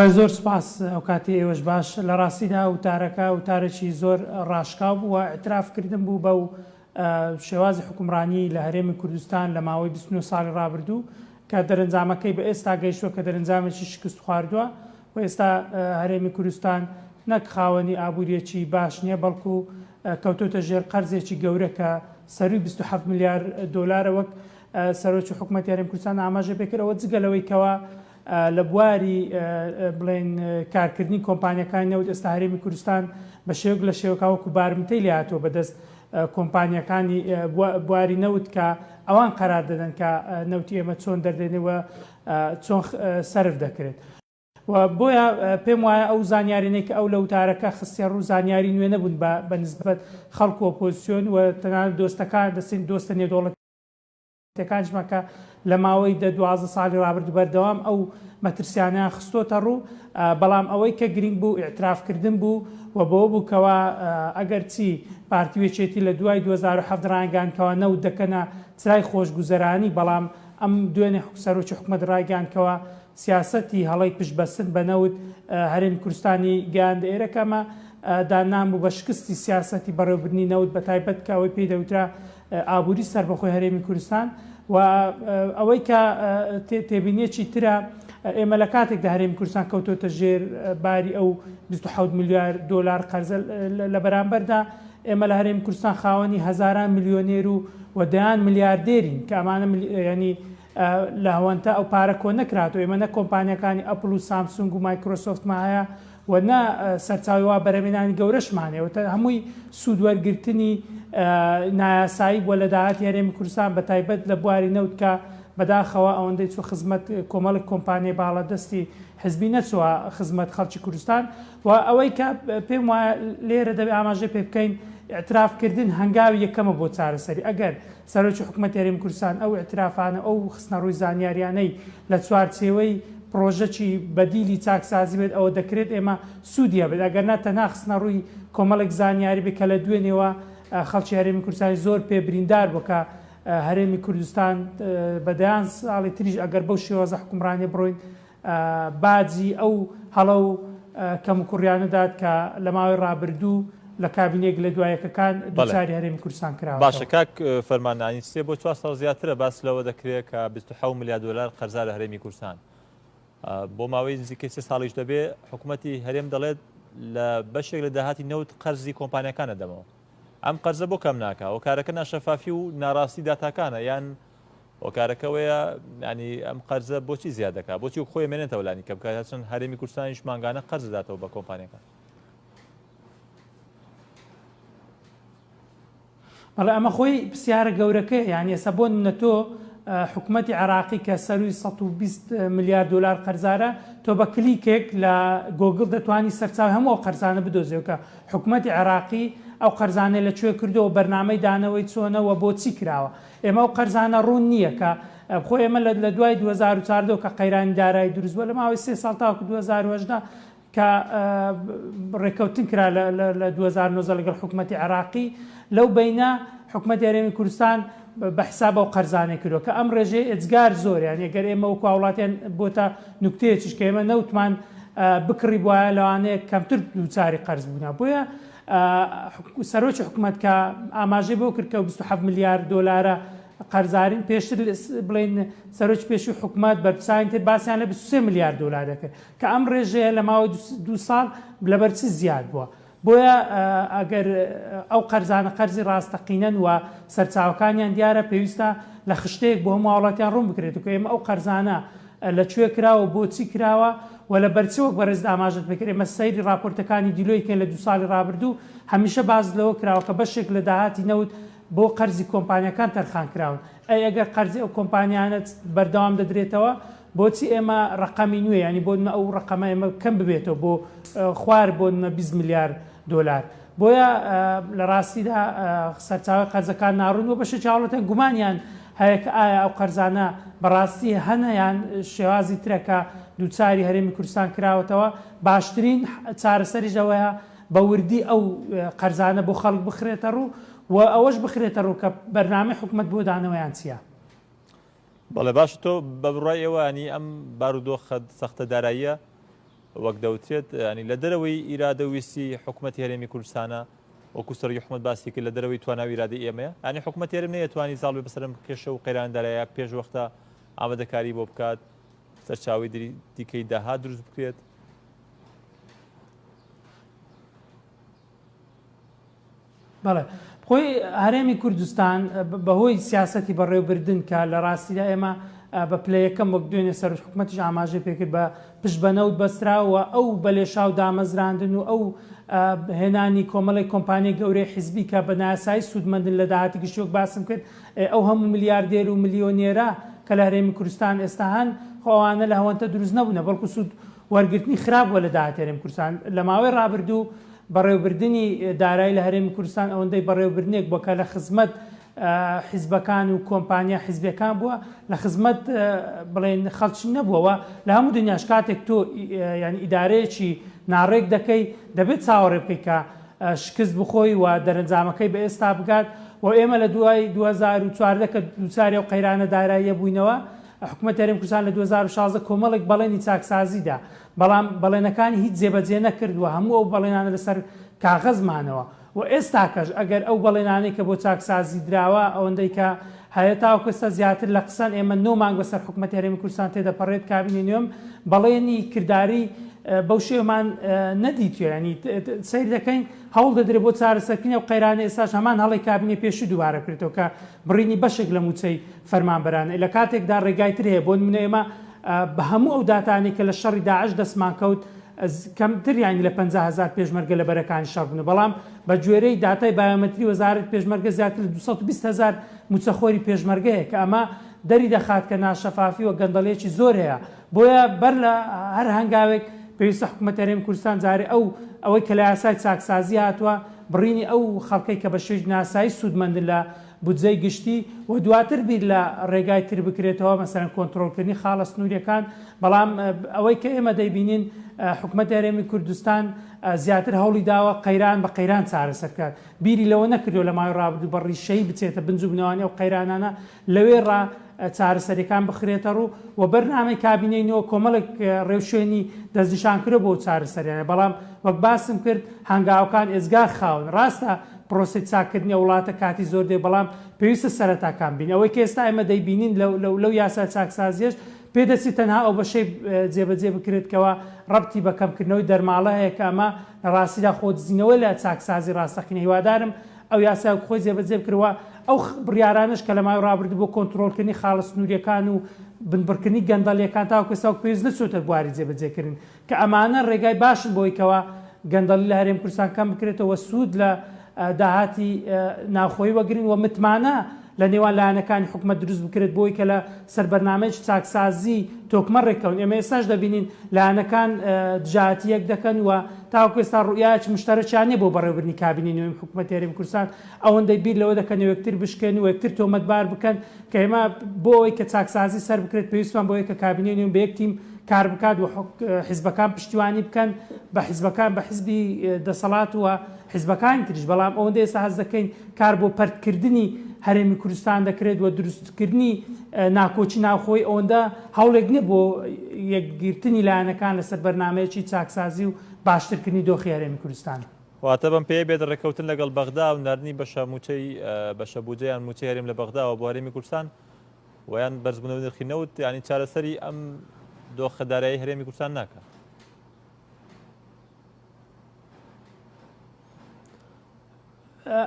زۆر سپاس ئەو کاتی ئێوەش باش لە ڕاستیدا وتارەکە وتارێکی زۆر ڕاشقاو بوو و ئەترافکردن بوو بەو شێوازی حکومڕانی لە هەرێمی کوردستان لە ماوەی 29 ساڵی ڕابردوو کە دەرەنجامەکەی بە ئێستا گەیشتووە کە دەرەنجامێکی شکست خواردووە و ئێستا هەرێمی کوردستان نەک خاوەنی ئابوووریەکی باش نییە بەڵکو کەوتۆتە ژێر قەرزێکی گەورە کە سەروی 27 میلیارد دۆلارە وەک سەرۆکی حکوومەتی هەرێمی کوردستان ئاماژە پێکردەوە جگەلەوەی کەوا لە بواری بڵێن کارکردنی کۆمپانیەکانی نەوت ئێستا هەرێمی کوردستان بە شێوک لە شێوەکاوەکو بارمتەی لێ هاتووە بەدەست کۆمپانیەکانی بواری نەوت کە ئەوان قەرار دەدەن کە نەوتی ئێمە چۆن دەردێنەوە چۆن سەرف دەکرێت و بۆیە پێم وایە ئەو زانیارێنەی کە ئەو لە وتارەکە خستیە ڕوو زانیاری نوێ نەبوون بە نسبەت خەڵک و ئۆپۆزیسیۆن و تەنانەت دۆستەکان دەستین دۆستە نێودەوڵەتیەکانیشمان کە لە ماوەی 12 ساڵی ڕابردوو بەردەوام ئەو مەترسیانیان خستۆتە ڕوو بەڵام ئەوەی کە گرنگ بوو ئیعترافکردن بوو و بەوە بووکەوە ئەگەر چی پارتیوێکێتی لە دوای 2007 ڕایگەاندکەوە نەوت دەکەنە چرای خۆشگوزەرانی بەڵام ئەم دوێنێ سەرۆکی حکوومەت ڕایگەاندکەوە سیاسەتی هەڵەی پشتبەستن بە نەوت هەرێمی کوردستانی گەیاندە ئێرەکەمە دانام بوو بە شکستی سیاسەتی بەڕێوەبردنی نەوت بە تایبەت کە ئەوەی پێی دەوترا ئابووری سەربەخۆی هەرێمی کوردستان و ئەوەی کە تێبینیەکی ترە ئێمە لە کاتێکدا هەرێمی کوردستان کەوتۆتە ژێر باری ئەو 27 میلیارد دۆلار قەرزە لە بەرامبەردا ئێمە لە هەرێمی کوردستان خاوەنی هەزاران میلیۆنێر و دەیان میلیاردێرین کە ئەمانە ینی لە هەوەنتە ئەو پارە کۆ نەکراتەوە ئێمە نە کۆمپانیەکانی ئەپل و سامسونگ و مایکرۆسۆفتمان هەیە و نە سەرچاوی وا بەرهەمهێنانی گەورەشمانەوە هەمووی سوودوەرگرتنی نایاسایی بۆ لە داهاتی هەرێمی کوردستان بە تایبەت لە بواری نەوت کە بەداخەوە ئەوەندەی چوە خزمەت کۆمەڵک کۆمپانیای باڵەدەستی حزبی نەچووە خزمەت خەڵکی کوردستان و ئەوەی کە پێم وایە لێرە دەبێت ئاماژەی پێ بکەین ئاعترافکردن هەنگاوی یەکەمە بۆ چارەسەری ئەگەر سەرۆکی حکوومەتی هەرێمی کوردستان ئەو ئاعترافانە ئەو خستنە ڕووی زانیاریانەی لە چوارچێوەی پرۆژەکی بەدیلی چاکسازی بێت ئەوە دەکرێت ئێمە سوودیە بێت ئەگەر نە تەنها خستنە ڕووی کۆمەڵێک زانیاری بێت کە لە دوێنێەوە خەڵکی هەرێمی کوردستانی زۆر پێ بریندار بووکە هەرێمی کوردستان بەدەیان ساڵی تریش ئەگەر بەو شێوازە حکومڕانی بڕۆین باجی ئەو هەڵە و کەم و کوڕیانەدات کە لە ماوەی ڕابردوو لە کابینێک لە دوایەکەکان دووچاری هەرێمی کوردستان کراوە. باشە کاک فەرمانانی سێ بۆ 4 ساڵ زیاترە باس لەوە دەکرێت کە 27 میلیارد دلار قەرزە لە هەرێمی کوردستان بۆ ماوەی نزیکەی 3 ساڵیش دەبێت حکوومەتی هەرێم دەڵێت لە بەشێک لە داهاتی نەوت قەرزی کۆمپانیەکانە دەمەوە ئەم قەرزە بۆ کەم ناکە و کارەکە ناشەفافی و ناڕاستی داتاکانە یان وەکارەکەوەیە ینی ئەم قەرزە بۆچی زیاد دەکات بۆچی خۆی مێنێتەوە لانی کە بکات چەند هەرێمی کوردستانیش ماگانە قەرز داداتەوە بە کۆمپانیەکان. بەڵێ ئەمە خۆی پرسیارە گەورەکە یعنی ئێستا بۆ نەتۆ حکوومەتی عراقی کە سەروی 120 میلیارد دلار قەرزارە تۆ بە کلیکێک لە گۆگڵ دەتوانی سەرچاوی هەموو ئەو قەرزانە بدۆزێەوە کە حکوومەتی عراقی ئەو قەرزانەی لەکوێ کردەوە بەرنامەی دانەوەی چۆنەوە بۆچی کراوە ئێمە ئەو قەرزانە ڕوون نییە کە خۆ ئێمە لە دوای 2014 کە قەیرانی دارایی دروست بووە لە ماوەی 3 ساڵ تاوەکو 2010 کە ڕێکەوتن کرا لە 2009 لەگەڵ حکوومەتی عراقی لەو بینە حکوومەتی هەرێمی کوردستان بە حساب ئەو قەرزانەی کردووە کە ئەم ڕێژەیە ئێجگار زۆر یان ئەگەر ئێمە وەکو وڵاتیان بۆتە نوکتەیەکیش کە ئێمە نەوتمان بکڕی وایە لەوانەیە کەمتر دووچاری قەرز بوونە بۆیە سەرۆکی حکوومەت کە ئاماژەی بۆ کرد کە 27 میلیارد دلارە قەرزارین پێشتر بڵێن سەرۆکی پێشووی حکوومەت بەرپرسانی تر باسییان لە 23 میلیارد دلار دەکرد کە ئەم ڕێژەیە لە ماوەی 2 ساڵ لەبەرچی زیاد بووە بۆیە ئەگەر ئەو قەرزانە قەرزی ڕاستەقینەن و سەرچاوەکانیان دیارە پێویستە لە خشتەیەک بۆ هەموو وڵاتیان ڕوون بکرێت و کە ئێمە ئەو قەرزانە لەکوێ کراوە بۆچی کراوە و لە بەرچەوەک بەڕێز ئاماژت بکرێت ئێمە سەیری راپۆرتەکانی دیلۆیکەن لە 2 ساڵی ڕابردوو هەمیشە باز لەوە کراوە کە بەشێک لە داهاتی نەوت بۆ قەرزی کۆمپانیەکان تەرخان کراون ئەگەر قەرزی ئەو کۆمپانیانە بەردەوام دەدرێتەوە بۆچی ئێمە ڕقەمی نوێ ینی بۆ ئەو ڕقەمە ئێمە کەم ببێتەوە بۆ خوار بۆ 20 میلیارد دلار بۆیە لە ڕاستیدا سەرچاوی قەرزەکان ناڕوون و بەشە چاوڵەتەن گومانیان هەیە کە ئایا ئەو قەرزانە بەڕاستی هەنەیان شێوازی ترەکە دووچاری هەرێمی کوردستان کراوەتەوە باشترین چارەسەریش ئەوەیە بە وردی ئەو قەرزانە بۆ خەڵک بخرێتە ڕوو و ئەوەش بخرێتە ڕوو کە بەرنامەی حکوومەت بۆ دانەوەیان چییە. بەڵێ باش تۆ بە بڕای ئێوە ینی ئەم بارودۆخە سەختە داراییە وەک دەوترێت ینی لە دەرەوەی ئیرادە ویستی حکوومەتی هەرێمی کوردستانە وەکو سەرۆکی حکوومەت باسی کرد لە دەرەوەی تواناوی ئیرادی ئێمەیە ینی حکوومەت هێرم نەیەتوانی زاڵ بەسەرم کێشە و قەیراندارایە پێش وەختە ئامادەکاری بۆ بکات سەرچاوی دیکەی داها دروست بکرێت. بەڵێ خۆی هەرێمی کوردستان بەهۆی سیاسەتی بەڕێوەبردن کە لە ڕاستیدا ئێمە بە پلەیەکەم وەک دوێنێ سەر حکوومەتیش ئاماژەی پێکرد بە پشتبەنەوت بەستراوە ئەو بەلێشاو دامەزراندن و ئەو هێنانی کۆمەڵی کۆمپانیای گەورەی حیزبی کە بە ناسایی سوودمەندن لە داهاتی گشتیوەک باسم کرد ئەو هەموو ملیاردێر و ملیۆنێرە کە لە هەرێمی کوردستان ئێستا هەن خۆوانە لە هەوەنتە دروست نەبوونە بەڵکو سوود وەرگرتنی خراپوە لە داهاتی هەرێمی کوردستان لە ماوەی ڕابردوو بەڕێوەبردننی دارایی لە هەرێمی کوردستان ئەوەندەی بەڕێوەبردنێک بۆکە لە خزمەت حیزبەکان و کۆمپانیا حیزبەکان بووە لە خزمەت بڵێن خەڵکی نەبووەوە لە هەموو دنیاش کاتێک تۆ ینی ئیدارەیەکی ناڕێک دەکەی دەبێت چاوەڕێ بکەیت کە شکست بخۆی و دەرەنجامەکەی بە ئێستا بگات و ئێمە لە دوای 2014 کە دووچاری و قەیرانە داراییە بووینەوە حکوومەت هەرێمی کوردستان لە 2016 کۆمەڵێک بەڵێنی چاکسازیدا بەڵام بەڵێنەکانی هیچ جێبەجێ نەکردووە هەموو ئەو بەڵێنانە لەسەر کاغەزمانەوە و ئێستا کەش ئەگەر ئەو بەڵێنانەی کە بۆ چاکسازی دراوە ئەوەندەی کە هەیە تاوەکەستە زیاتر لە قسەن ئێمە 9 مانگ بەسەر حکوومەتی هەرێمی کوردستان تێدەپەڕێت کابینی نوێم بەڵێنی کردداری بەو شێوەمان نەدیتوێ ینی سیر دەکەین هەوڵ دەدرێت بۆ چارەسەرکردنی و قەیرانە ئێستاش هەمان هەڵی کابینی پێشوو دووبارە کردەوە کە بڕینی بەشێک لە موچەی فەرمانبەرانە لە کاتێکدا ڕێگای تر هەیە بۆ نمونە ئێمە بە هەموو ئەو داتانی کە لە شەڕی داعش دەستمان کەوت کەمتر یانی لە 50,000 پێشمەرگە لە بەرەکانی شەڕ بوون بەڵام بە گوێرەی داتای بایۆمەتری وەزارەت پێشمەرگە زیاتر لە 220,000 موچەخۆری پێشمەرگەیە کە ئەمە دەری دەخات کە ناشەفافی و گەندەڵێکی زۆر هەیە بۆیە بەر لە هەر هەنگاوێک پێویستە حکوومەتی هەرێمی کوردستان جارێ ئەوەی کە لە یاسای چاکسازی هاتووە بڕینی ئەو خەڵکەی کە بە شێوەی ناسایی سوودمەندن لە بودجەی گشتی و دواتر بیر لە ڕێگای تر بکرێتەوە مەسەرەن کۆنتڕۆڵکردنی خاڵە سنووریەکان بەڵام ئەوەی کە ئێمە دەیبینین حکوومەتی هەرێمی کوردستان زیاتر هەوڵی داوە قەیران بە قەیران چارەسەر بکات بیری لەوە نەکردو لە ماوەی ڕابردوو بە ڕیشەی بچێتە بنج و بنەوانی ئەو قەیرانانە لەوێ چارەسەریەکان بخرێتە ڕوو و بەرنامەی کابینەینەوە کۆمەڵێک ڕێوشێنی دەستنیشانکرە بۆ چارەسەریانە بەڵام وەک باسم کرد هەنگاوەکان ئێزگار خاون ڕاستە پرۆسی چاکردنی وڵاتە کاتی زۆر دێ بەڵام پێویستە سەرەتاکان بین ئەوەی کە ئێستا ئێمە دەیبینین لەو یاسا چاکسازیەش پێدەچی تەنها ئەو بەشەی جێبەجێ بکرێتکەوە ڕەبتی بە کەمکردنەوەی دەرماڵە هەیە کە ئەمە لە ڕاستیدا خۆدزینەوە لە چاکسازی ڕاستەقینە هیوادارم ئەو یاسا خۆی جێبەجێ بکرەوە ئەو بڕیارانش کە لە ماوەی ڕابردوو بۆ کۆنتڕۆڵکردنی خاڵە سنووریەکان و بنبڕکردنی گەندەڵیەکان تاوەکەستاو پێویست نەچۆتە بواری جێبەجێکردن کە ئەمانە ڕێگای باشن بۆی کەوە گەندەڵی لە هەرێمی کوردستان کەم بکرێتەوە سوود لە داهاتی ناوخۆی وەگرین و متمانە لە نێوان لایەنەکانی حکوومەت دروست بکرێت بۆی کە لە سەربەرنامەیەکی چاکسازی تۆکمە ڕێکەون ئێمە ئێستاش دەبینین لایەنەکان دژایەتی یەک دەکەن و تاوەکو ئێستا ڕوئایەکی مشتەرەکیان نیە بۆ بەڕێوەبردنی کابینی نوێی حکوومەتی هەرێمی کوردستان ئەوەندەی بیر لەوە دەکەن یەکتر بشکێن و یەکتر تۆمەتبار بکەن کە ئێمە بۆ ئەوەی کە چاکسازی سەر بکرێت پێویستمان بۆ ئەوەی کە کابینی نوێی بە یەک تیم کار بکات و حیزبەکان پشتیوانی بکەن بە حیزبەکان بە حیزبی دەسەڵات و حیزبەکانی تریش بەڵام ئەوەندە ئێستا هەست دەکەین کار بۆ پەرتکردنی هەرێمی کوردستان دەکرێت و دروستکردنی ناکۆچی ناوخۆی ئەوەندە هەوڵێک نیە بۆ یەکگرتنی لایەنەکان لەسەر بەرنامەیەکی چاکسازی و باشترکردنی دۆخی هەرێمی کوردستان واتە بەم پێ بێت ڕێکەوتن لەگەڵ بەغدا و ناردنی بەشە بودجەیان موچەی هەرێم لە بەغداوە بۆ هەرێمی کوردستان ویان بەرزبوونەوەی نرخی نەوت ینی چارەسەری ئەم دۆخەدارایی هەرێمی کوردستان ناکات.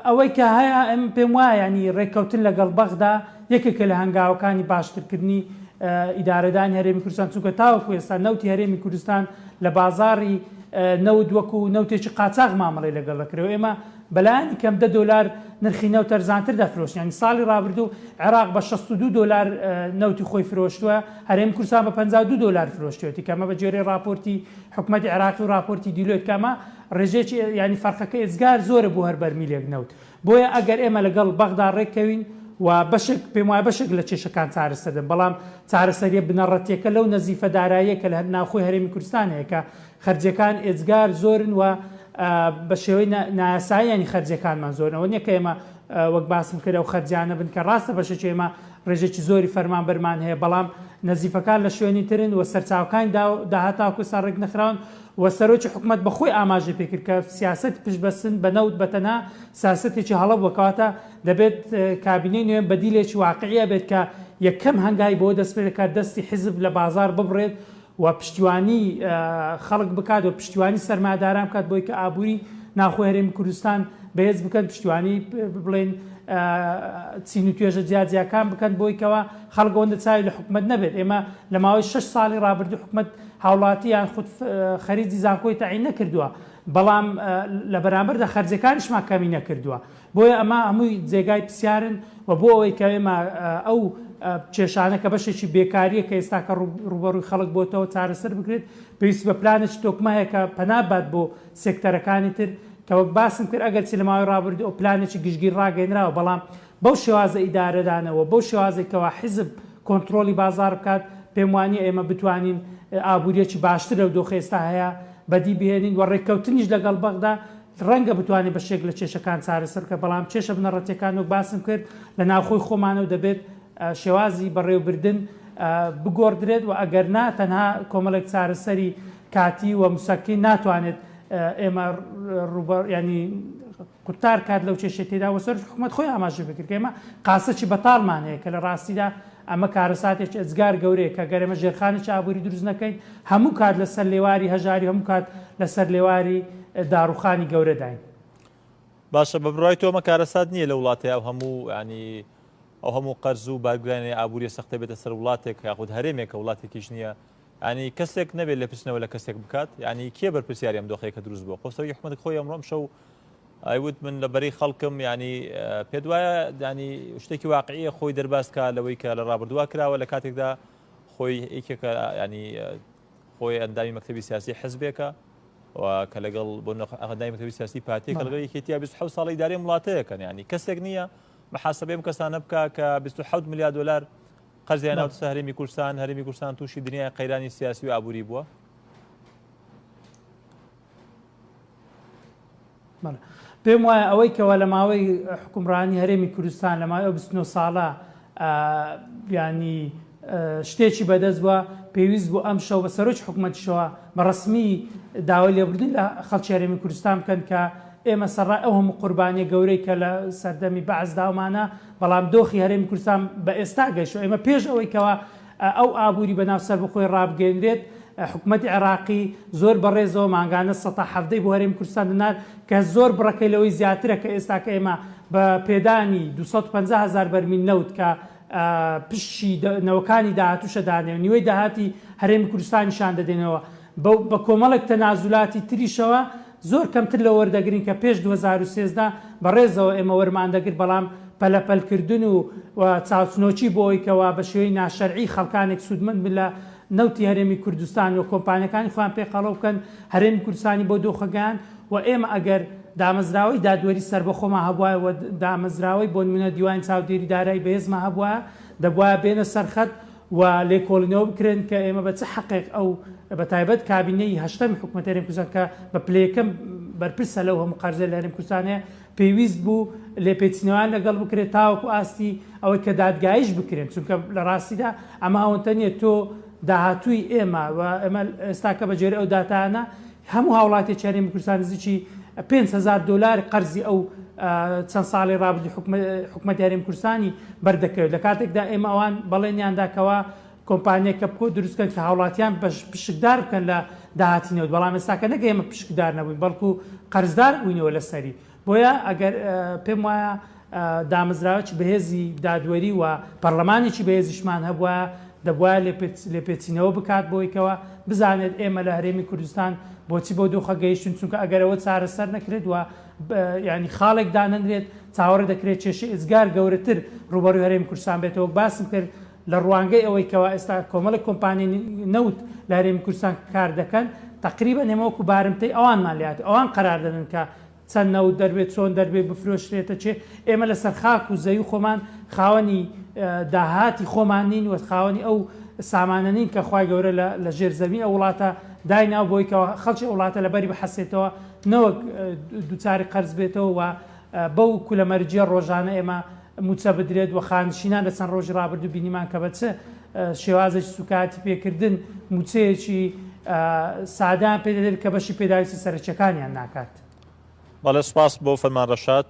ئەوەی کە هەیە ئەم پێم وایە ینی ڕێککەوتن لەگەڵ بەغدا یەکێکە لە هەنگاوەکانی باشترکردنی ئیدارەدانی هەرێمی کوردستان چونکە تاوەکو ئێستا نەوتی هەرێمی کوردستان لە بازاڕی نەوت وەکو نەوتێکی قاچاغ مامەڵی لەگەڵ دەکرێەوە ئێمە بەلایانی کەم $10 نرخی نەوت ئەرزانتر دەفرۆشت ینی ساڵی ڕابردوو عێراق بە $62 نەوتی خۆی فرۆشتووە هەرێمی کوردستان بە $52 فرۆشتوێتی کەمە بە جێرەی راپۆرتی حکوومەتی عێراقی و راپۆرتی دیلۆیت کەمە ڕێژێکی ینی فەرقەکە ئێزگار زۆرە بۆ هەر بەرمیلێک نەوت بۆیە ئەگەر ئێمە لەگەڵ بەغدا ڕێککەوین و بەشێک پێم وایە بەشێک لە کێشەکان چارەسەردن بەڵام چارەسەریە بنەڕەتیەکە لەو نەزیفە داراییە کە لە ناوخۆی هەرێمی کوردستانەیە کە خەرجەکان ئێزگار زۆرن و بە شێوەی نایاساییانی خەرجەکانمان زۆرنەوە نیە کە ئێمە وەک باسم کرد ئەو خەرجیانە بن کە ڕاستە بەشێکی ئێمە ڕێژێکی زۆری فەرمانبەرمان هەیە بەڵام نەزیفەکان لە شوێنی ترن و سەرچاوەکانی داهاتاوکو ساڕێک نەخراون و سەرۆکی حکوومەت بەخۆی ئاماژە پێکرد کە سیاست پشتبەستن بە نەوت بەتەنها سیاسەتێکی هەڵە بووکەواتە دەبێت کابینەی نوێن بەدیلێکی واقعیە بێت کە یەکەم هەنگای بۆ دەست پێ دەکات دەستی حیزب لە بازار ببڕێت و پشتیوانی خەڵک بکات و پشتیوانی سەرماداران بکات بۆی کە ئابووری ناخۆی هەرێمی کوردستان بەهێز بکەن پشتیوانی بڵێن چین و توێژە جیاجیاکان بکەن بۆی کەەوە خەڵک ئەوەندە چاوی لە حکومەت نەبێت ئێمە لە ماوەی 6 ساڵی ڕابردوو حکومەت هاوڵاتیان خود خەریجی زانکۆی تەعین نەکردووە بەڵام لە بەرامبەردا خەرجەکانیشمان کەمی نەکردووە بۆیە ئەمە هەمووی جێگای پرسیارن و بۆ ئەوەی کە ئێمە ئەو کێشانە کە بەشێکی بێکاریە کە ئێستا کە ڕوبەڕووی خەڵک بۆتەوە چارەسەر بکرێت پێویست بە پلانێکی تۆکمەیە کە پەنابات بۆ سێکتەرەکانی تر کەوە باسم کرد ئەگەرچی لە ماوەی ڕابردوو ئەو پلانێکی گشتگیر ڕاگەیەنراوە بەڵام بەو شێوازە ئیدارەدانەوە بەو شێوازێکەوە حیزب کۆنتترۆلی بازار بکات پێم وانە ئێمە بتوانین ئابوووریەکی باشتر لەو دۆخە ئێستا هەیە بەدی بهێنین و ڕێککەوتنیش لەگەڵ بەغدا ڕەنگە بتوانێت بەشێک لە کێشەکان چارەسەر کە بەڵام کێشە بنەڕەتەکان و باسم کرد لە ناوخۆی خۆمانەوە دەبێت شێوازی بەڕێوەبردن بگۆڕدرێت و ئەگەر نا تەنها کۆمەڵێک چارەسەری کاتی و موسەکی ناتوانێت ئێمە ینی قوتار کات لەو کێشێتیدا و سەر حکوومەت خۆی ئاماژە بکرد کە ئێمە قاسەکی بەتاڵمان هەیە کە لە ڕاستیدا ئەمە کارەساتێک ئەجگار گەورەیە کە گەرەمە ژێرخانێکی ئابووری دروست نەکەین هەموو کات لەسەر لێواری هەژاری هەموو کات لەسەر لێواری داڕوخانی گەورەداین. باشە بە بڕای تۆمە کارەسات نییە لە وڵاتەیە ئەو هەموو ینی ئەو هەموو قەرز و بارگرانی ئابووری سەختە بێتە سەر وڵاتێک یاخود هەرێمێکە وڵاتێکیش نییە ینی کەسێک نەبێت لە پرسنەوە لە کەسێک بکات ینی کێ بەرپرسیاری ئەم دۆخەیەکە دروست بووە خۆسەوی حکومەت خۆی ئەمڕۆم شەو ئەیوت من لە بەری خەڵکم ینی پێ وایە ینی شتێکی واقعیە خۆی دەرباسکە لەوەی کە لە ڕابردووە کراوە لە کاتێکدا خۆی ئیکێکە ینی خۆی ئەندامی مەکتەبی سیاسی حزبێکە و کە لەگەڵ بۆ ئەندامی مەکتەبی سیاسی پارتیەکە لەگەڵ یەکێتیە 27 ساڵی دارێ وڵاتەیەکەن ینی کەسێک نییە محاسبەی ئەم کەسانە بکە کە 27 ملیار دلار قەرزیان ناوتە هەرێمی کوردستان هەرێمی کوردستان تووشی دنیای قەیرانی سیاسی و ئابووری بووە. پێم وایە ئەوەی کەەوە لە ماوەی حکومڕانی هەرێمی کوردستان لە ماوەی 29 ساڵە ینی شتێکی بەدەست بووە پێویست بوو ئەم شەو بە سەرۆکی حکوومەتیشەوە بە ڕسمی داوای لێبوردن لە خەڵکی هەرێمی کوردستان بکەن کە ئێمە سەرڕای ئەو هەموو قوربانیە گەورەی کە لە سەردەمی بەعز داومانە بەڵام دۆخی هەرێمی کوردستان بە ئێستا گەیشتووە ئێمە پێش ئەوەی کەەوە ئەو ئابووری بەناو سەر بخۆی ڕابگەێنرێت حکوومەتی عێراقی زۆر بەڕێزەوە ماگانە 170 بۆ هەرێمی کوردستان دەنات کە زۆر بڕەکەی لەوەی زیاترە کە ئێستا کە ئێمە بە پێدانی 250,000 بەرمیل نەوت کە پشتی نەوەکانی داهاتووشە دانێ و نیوەی داهاتی هەرێمی کوردستانیشان دەدێنەوە بە کۆمەڵێک تەنازولاتی تریشەوە زۆر کەمتر لە وەردەگرین کە پێش 2013 بەڕێزەوە ئێمە وەرماندەگرت بەڵام پەلەپەلکردن و چاوچنۆکی بۆ ئەوەیکەوە بە شێوەی ناشەرعی خەڵکانێک سوودمەند لە نەوتی هەرێمی کوردستان و کۆمپانیەکانی خۆیان پێقەڵە بکەن هەرێمی کوردستانی بۆ دۆخەگەیان و ئێمە ئەگەر دامەزراوەی دادوەری سربەخۆمان هەبوایە و دامەزراوەی بۆ نمونە دیوانی چاودێری دارایی بەهێزمان هەبووە دەبوایە بێنە سەرخەت و لێکۆڵینەوە بکرێن کە ئێمە بە چه حەقێک ئەو بە تایبەت کابینەی هەشتەمی حکوومەت هەرێمی کوردستان کە بە پلەیەکەم بەرپرسە لەو هەموو قەرزە لە هەرێمی کوردستانەیە پێویست بوو لێپێچینەوەیان لەگەڵ بکرێت تاوەکو ئاستی ئەوەی کە دادگایش بکرێن چونکە لە ڕاستیدا ئەمە ئەوەندە نیە تۆ داهاتووی ئێمە و ئێمە ئێستاکە بەجێرە ئەو داتانە هەموو هاوڵاتی هەرێمی کوردستان نزیکی 5,000 دلار قەرزی ئەو چەند ساڵی ڕابردوو حکوومەتی هەرێمی کوردستانی بەردەکەوێت لە کاتێکدا ئێمە ئەوان بەڵێنیانداکەوە کۆمپانیەکە بکۆ دروستکەن کە هاوڵاتیان پشکدار بکەن لە داهاتینەوە بەڵام ئێستاکە نەگە ئێمە پشکدار نەبووین بەڵکو قەرزدار بووینەوە لەسەری بۆیە ئەگەر پێم وایە دامەزراوەی بەهێزی دادوەری و پەرلەمانێکی بەهێزیشمان هەبووە دەبواە لێپێچینەوە بکات بۆیکەوە بزانێت ئێمە لە هەرێمی کوردستان بۆچی بۆ دۆخە گەیشتن چونکە ئەگەرەوە چارەسەر نەکرێت و ینی خاڵێک دانەنرێت چاوەڕێ دەکرێت کێشەی ئێزگار گەورەتر ڕوبەڕووی هەرێمی کوردستان بێتەوە باسم کرد لە ڕوانگەی ئەوەی کەەوە ئێستا کۆمەڵێک کۆمپانی نەوت لە هەرێمی کوردستان کار دەکەن تقریبا ئێمەوەکو بارمتەی ئەوانمان لات ئەوان قەرار دەدەن کە چەند نەوت دەربێت چۆن دەربێت بفرۆشرێتە چێ ئێمە لەسەر خاک و زەوی خۆمان خاوەنی داهاتی خۆمان نین و خاوەنی ئەو سامانە نین کە خوای گەورە لە ژێر زەوی ئەو وڵاتە دایناو بۆی کەەوە خەڵکی وڵاتە لەبەری بەحەسێتەوە نەوەک دووچاری قەرز بێتەوە و بەو کولەمەرجیە ڕۆژانە ئێمە موچە بدرێت و خانشینان لە چەند ڕۆژی ڕابردوو بینیمان کە بەچە شێوازێکی سوکاتی پێکردن موچەیەکی سادان پێدەدرێت کە بەشی پێداویستی سەرچەکانیان ناکات. بەڵێ سپاس بۆ فەرمانڕەشاد.